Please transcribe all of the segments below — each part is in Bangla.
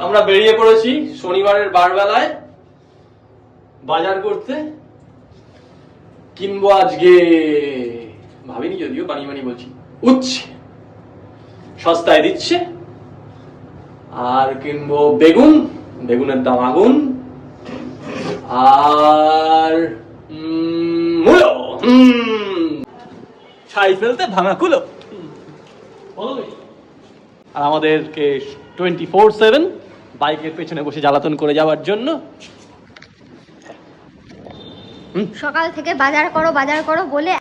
আমরা বেরিয়ে পড়েছি শনিবারের বারবেলায় বাজার করতে। কিনবো আজকে, ভাবিনি যদিও, বানিয়ে বলছি, উচ্ছে সস্তায় দিচ্ছে। আর কিনবো বেগুন, বেগুনের দাম আগুন। আর মূলো, ছাই ফেলতে ভাঙা কুলো। আর আমাদেরকে 24/7 বাইকের পেছনে বসে জ্বালাতন করে যাওয়ার জন্য। সকাল থেকে বাজার করো বলে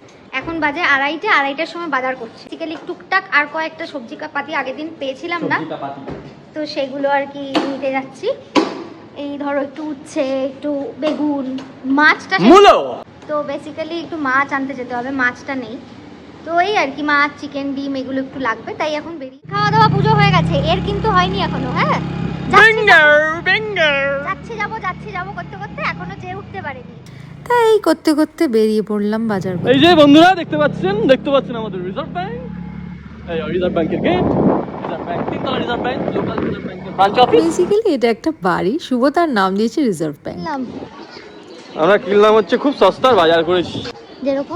এখন বাজে আড়াইটার সময় বাজার করছি। বেসিক্যালি টুকটাক আর কয়েকটা সবজি পাতি আগের দিন পেয়েছিলাম না, তো সেগুলো আর কি নিতে যাচ্ছি। এই ধরো একটু উচ্ছে, একটু বেগুন, মাছটা তো বেসিক্যালি একটু মাছ আনতে যেতে হবে, মাছটা নেই। তো এই আর কি মাছ, চিকেন, ডিম এগুলো একটু লাগবে, তাই এখন বেরিয়ে। খাওয়া দাওয়া পুজো হয়ে গেছে, এর কিন্তু হয়নি এখনো। হ্যাঁ, যাচ্ছি যাবো করতে করতে এখনো যেয়ে উঠতে পারিনি। তাই করতে করতে বেরিয়ে পড়লাম বাজার। এই যে বন্ধুরা দেখতে পাচ্ছেন আমাদের রিজার্ভ ব্যাংক। এই রিজার্ভ ব্যাংকের গেট, রিজার্ভ ব্যাংক, তিনতলা রিজার্ভ ব্যাংক, লোকাল রিজার্ভ ব্যাংকের ব্রাঞ্চ অফিস। বেসিক্যালি এটা একটা বাড়ি, শুভ তার নাম দিয়েছে রিজার্ভ ব্যাংক। আমরা কিনলাম হচ্ছে খুব সস্তার বাজার করেছি।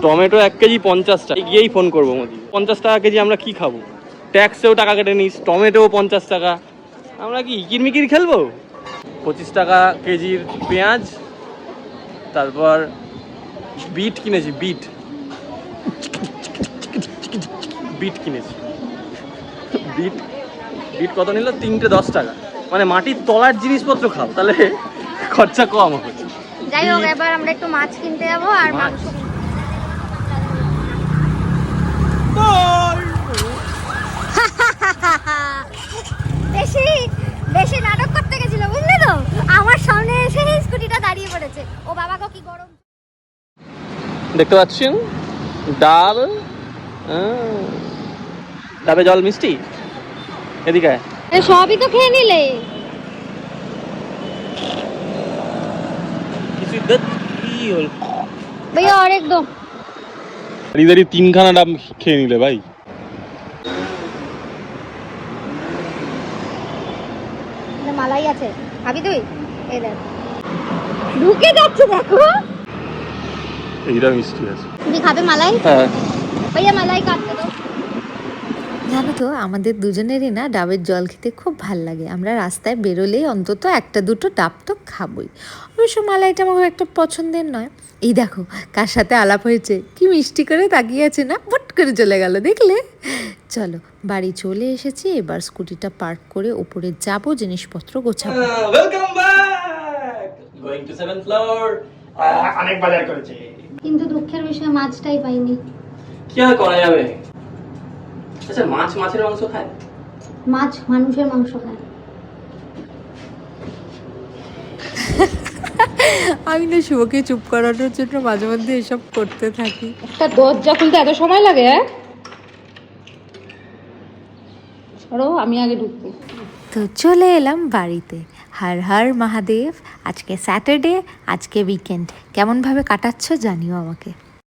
টমেটো 1 কেজি 50 টাকা। গিয়েই ফোন করবো মোদি, 50 টাকা কেজি আমরা কি খাবো? ট্যাক্সেও টাকা কেটে নিস, টমেটোও 50 টাকা। আমরা কি কিরমিকির খেলবো? 25 টাকা কেজির পেঁয়াজ, তারপর বিট কিনেছি, বিট কিনেছি। বিট কত নিল? 3টে 10 টাকা। মানে মাটির তলার জিনিসপত্র খাও, তাহলে খরচা কম হবে। যাই হোক, এবার আমরা একটু মাছ কিনতে যাবো আর মাংস। বেশি নাটক করতে গেছিল, বুঝলে তো? আমার সামনে এসে স্কুটিটা দাঁড়িয়ে পড়েছে। ও বাবা গো, কি গরম! দেখতে পাচ্ছেন ডাব, ডাবে জল মিষ্টি। এদিকে সবই তো খেয়ে নিলে। কি হল ভাইয়া, আর একদম ইদারি 3খানা ডাব খেয়ে নিলে ভাই। মালাই আছে, খাবি তুই? এই দেখ, ঢুকে যাচ্ছে, দেখো। এইটা মিষ্টি আছে। তুমি খাবে মালাই? হ্যাঁ ভাইয়া, মালাই কাটতে দাও। জানো তো, আমাদের দুজনেরই না ডাবের জল খেতে খুব ভাল লাগে। আমরা রাস্তায় বেরোলেই অন্তত 1-2 ডাব তো খাবই। অবশ্য মালাইটা আমার একটা পছন্দের নয়। এই দেখো কার সাথে আলাপ হয়েছে, কি মিষ্টি করে তাকিয়ে আছে না, বট করে চলে গেল, দেখলে? চলো, বাড়ি চলে এসেছি, এবার স্কুটিটা পার্ক করে উপরে যাব, জিনিসপত্র গোছাবো। Welcome back, going to 7th floor. অনেক বাজার করেছে, কিন্তু দুঃখের বিষয় মাছটাই পাইনি। কি আর করা যাবে? আচ্ছা, মাছের মাংস খায়? মাছ মানুষের মাংস খায়। আমি না শুভকে চুপ করানোর জন্য মাঝে মধ্যে এসব করতে থাকি। একটা দরজা খুলতে এত সময় লাগে? আমি আগে ঢুকবো। তো চলে এলাম বাড়িতে। হর হর মহাদেব। আজকে স্যাটারডে, আজকে উইকেন্ড। কেমনভাবে কাটাচ্ছ জানিও আমাকে।